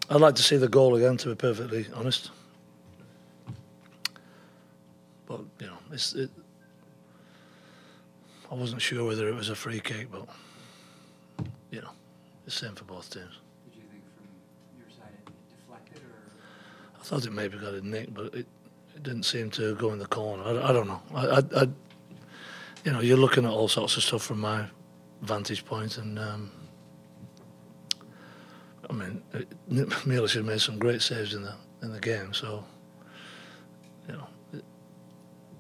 I'd like to see the goal again, to be perfectly honest. But, you know, I wasn't sure whether it was a free kick, but, you know, it's the same for both teams. Did you think from your side it deflected, or? I thought it maybe got a nick, but it didn't seem to go in the corner. I don't know. You know, you're looking at all sorts of stuff from my vantage point, and I mean, Milic has made some great saves in the game, so you know,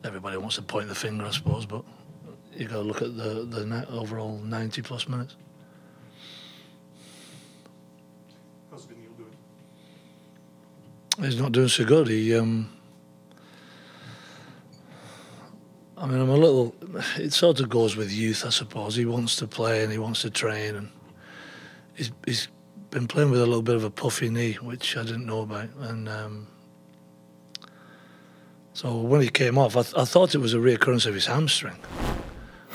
everybody wants to point the finger, I suppose, but you got to look at the overall 90+ minutes. How's Neil doing? He's not doing so good. I mean, I'm a little. It sort of goes with youth, I suppose. He wants to play and he wants to train, and he's been playing with a little bit of a puffy knee, which I didn't know about. And so when he came off, I thought it was a reoccurrence of his hamstring,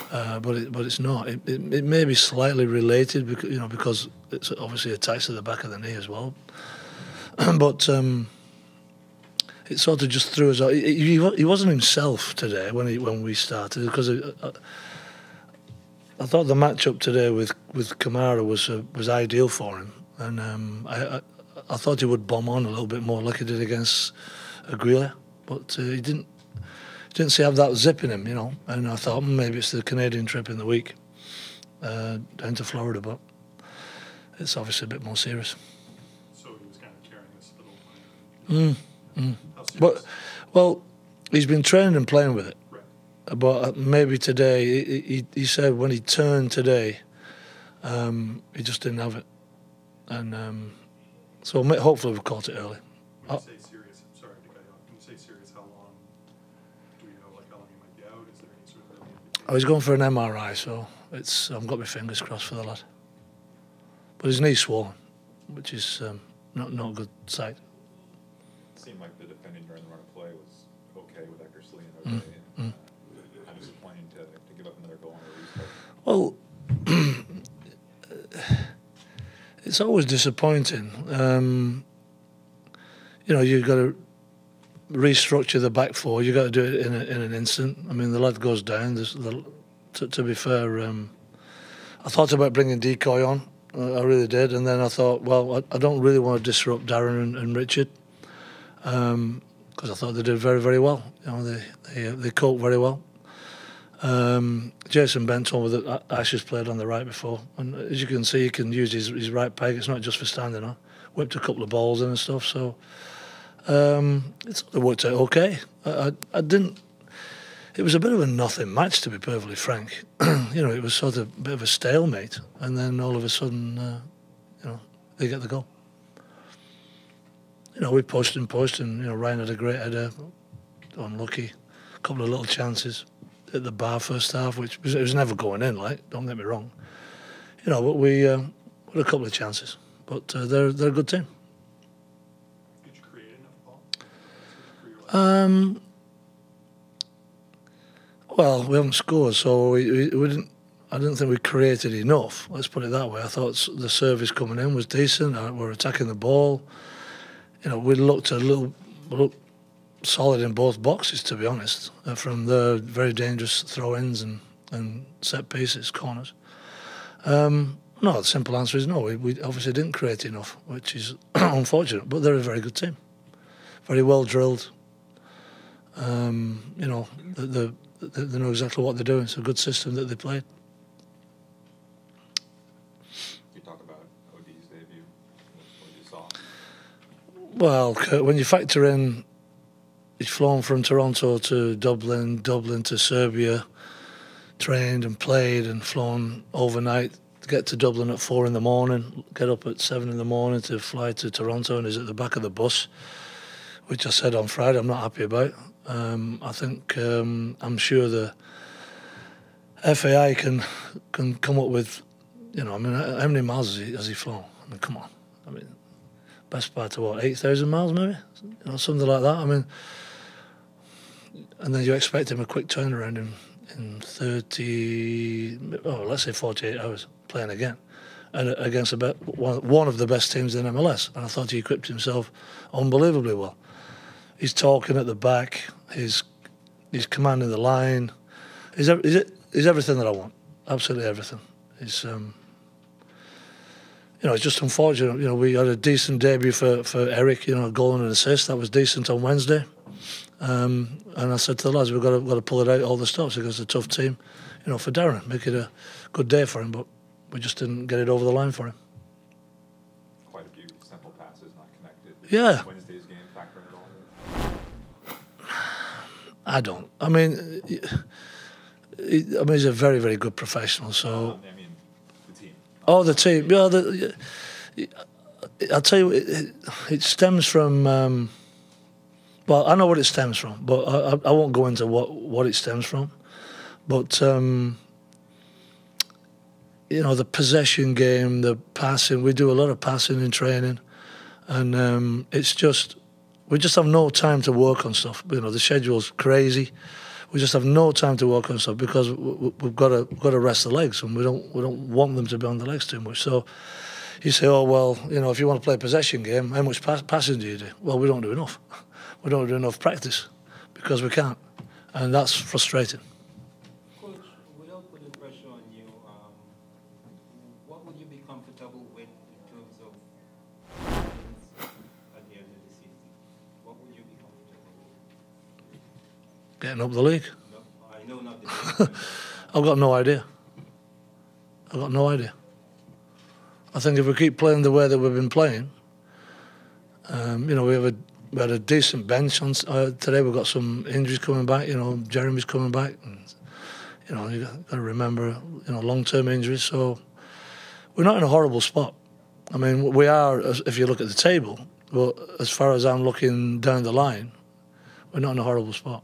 but it's not. It may be slightly related, because it's obviously attached to the back of the knee as well. But it sort of just threw us out. He wasn't himself today when we started, because I thought the matchup today with Kamara was ideal for him, and I thought he would bomb on a little bit more like he did against Aguilera, but he didn't seem to have that zip in him, you know. And I thought maybe it's the Canadian trip in the week down to Florida, but it's obviously a bit more serious. So he was kind of carrying this little. Well, he's been training and playing with it. Right. But maybe today, he said when he turned today, he just didn't have it. And so hopefully we caught it early. When you say serious, I'm sorry to cut you off. When you say serious, how long do we know, like how long he might be out? Is there any sort of indication? I was going for an MRI, so I've got my fingers crossed for the lad. But his knee's swollen, which is not a good sight. It seemed like the defending during the run of play was okay with Eckersley and O'Day. Kind of disappointing to give up another goal on a restart. Well, it's always disappointing. You know, you've got to restructure the back four. You've got to do it in an instant. I mean, the lad goes down. To be fair, I thought about bringing Decoy on. I really did. And then I thought, well, I don't really want to disrupt Darren and Richard, because I thought they did very, very well. You know, they coped very well. Jason Benton with it, Ash played on the right before, and as you can see, he can use his right peg. It's not just for standing on. Whipped a couple of balls in and stuff, so it worked out okay. I didn't. It was a bit of a nothing match, to be perfectly frank. You know, it was sort of a bit of a stalemate, and then all of a sudden, you know, they get the goal. You know, we pushed, and you know, Ryan had a great header, unlucky, a couple of little chances at the bar first half, which it was never going in. Like, don't get me wrong, you know, but we had a couple of chances. But they're a good team. Did you create enough ball? Well, we haven't scored, so we didn't. I didn't think we created enough. Let's put it that way. I thought the service coming in was decent. We're attacking the ball. You know, we looked solid in both boxes, to be honest, from the very dangerous throw-ins and set pieces, corners. No, the simple answer is no. We obviously didn't create enough, which is unfortunate. But they're a very good team, very well drilled. You know, they know exactly what they're doing. It's a good system that they played. You talk about OD's debut. What you saw? Well, when you factor in, he's flown from Toronto to Dublin, Dublin to Serbia, trained and played and flown overnight to get to Dublin at 4 in the morning, get up at 7 in the morning to fly to Toronto, and is at the back of the bus, which I said on Friday I'm not happy about. I think I'm sure the FAI can come up with, you know, I mean, how many miles has he flown? I mean, come on. I mean, best part of what, 8,000 miles maybe? You know, something like that. I mean, and then you expect him a quick turnaround in 30, oh, let's say 48 hours playing again. and against one of the best teams in MLS. And I thought he equipped himself unbelievably well. He's talking at the back. He's commanding the line. He's everything that I want. Absolutely everything. He's it's just unfortunate. We had a decent debut for Eric. A goal and an assist. That was decent on Wednesday. And I said to the lads, we've got to pull it out all the stops against a tough team. For Darren, make it a good day for him. But we just didn't get it over the line for him. Quite a few simple passes not connected. Yeah. Wednesday's game factor at all? I don't. I mean, he's a very, very good professional. So. I mean, the team. Oh, the team. Yeah. I'll tell you, it stems from. Well, I know what it stems from, but I won't go into what it stems from. But the possession game, the passing. We do a lot of passing in training, and it's just. We just have no time to work on stuff. The schedule's crazy. We just have no time to work on stuff because we've got to rest the legs, and we don't want them to be on the legs too much. So you say, oh well, if you want to play a possession game, how much passing do you do? Well, we don't do enough. We don't do enough practice because we can't, and that's frustrating. Coach, without putting pressure on you, what would you be comfortable with in terms of at the end of the season? What would you be comfortable with? Getting up the league. No, I know not the league. I've got no idea. I've got no idea. I think if we keep playing the way that we've been playing, we had a decent bench on today. We've got some injuries coming back. Jeremy's coming back, and you got to remember, long-term injuries. So we're not in a horrible spot. I mean, we are if you look at the table. But as far as I'm looking down the line, we're not in a horrible spot.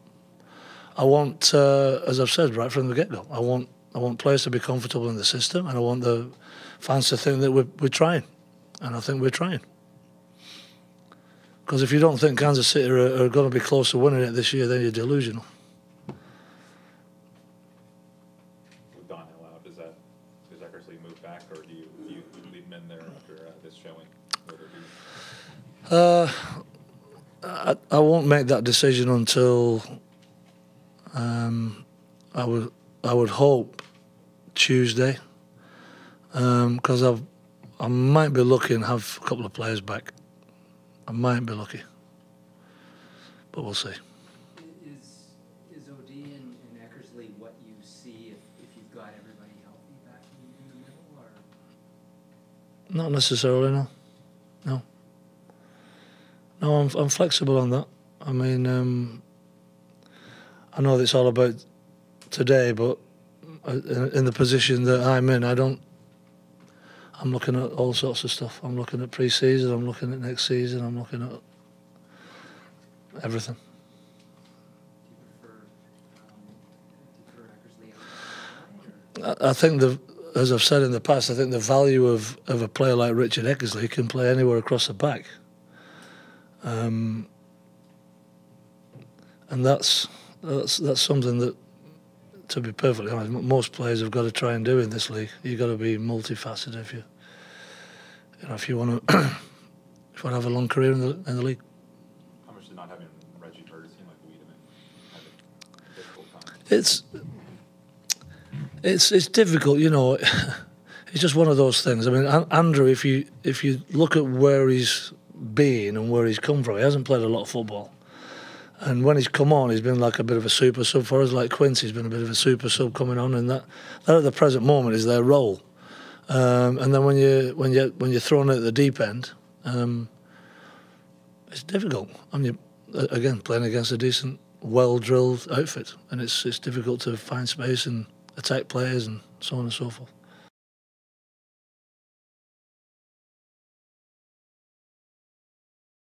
I want, as I've said right from the get-go, I want players to be comfortable in the system, and I want the fans to think that we're trying, and I think we're trying. Because if you don't think Kansas City are going to be close to winning it this year, then you're delusional. With Donnell out, does Eckersley move back, or do you leave him in there after this showing? I won't make that decision until I would hope Tuesday, because I might be looking to have a couple of players back. I might be lucky, but we'll see. Is OD and Eckersley what you see if you've got everybody healthy back in the middle, or? Not necessarily, no. No, I'm flexible on that. I mean, I know that it's all about today, but in the position that I'm in, I'm looking at all sorts of stuff. I'm looking at pre-season, I'm looking at next season, I'm looking at everything. Do you prefer Eckersley out? I think as I've said in the past, I think the value of a player like Richard Eckersley can play anywhere across the back. And that's something that, to be perfectly honest, most players have got to try and do in this league. You've got to be multifaceted if you want to have a long career in the league. How much did not having Reggie Burgess seem like Wiedemann had a difficult time? It's difficult, It's just one of those things. I mean, Andrew, if you look at where he's been and where he's come from, he hasn't played a lot of football. And when he's come on, he's been like a bit of a super sub for us. Like Quincy's been a bit of a super sub coming on, and that at the present moment is their role. And then when you're thrown at the deep end, it's difficult. I mean, again, playing against a decent, well-drilled outfit, and it's difficult to find space and attack players and so on and so forth.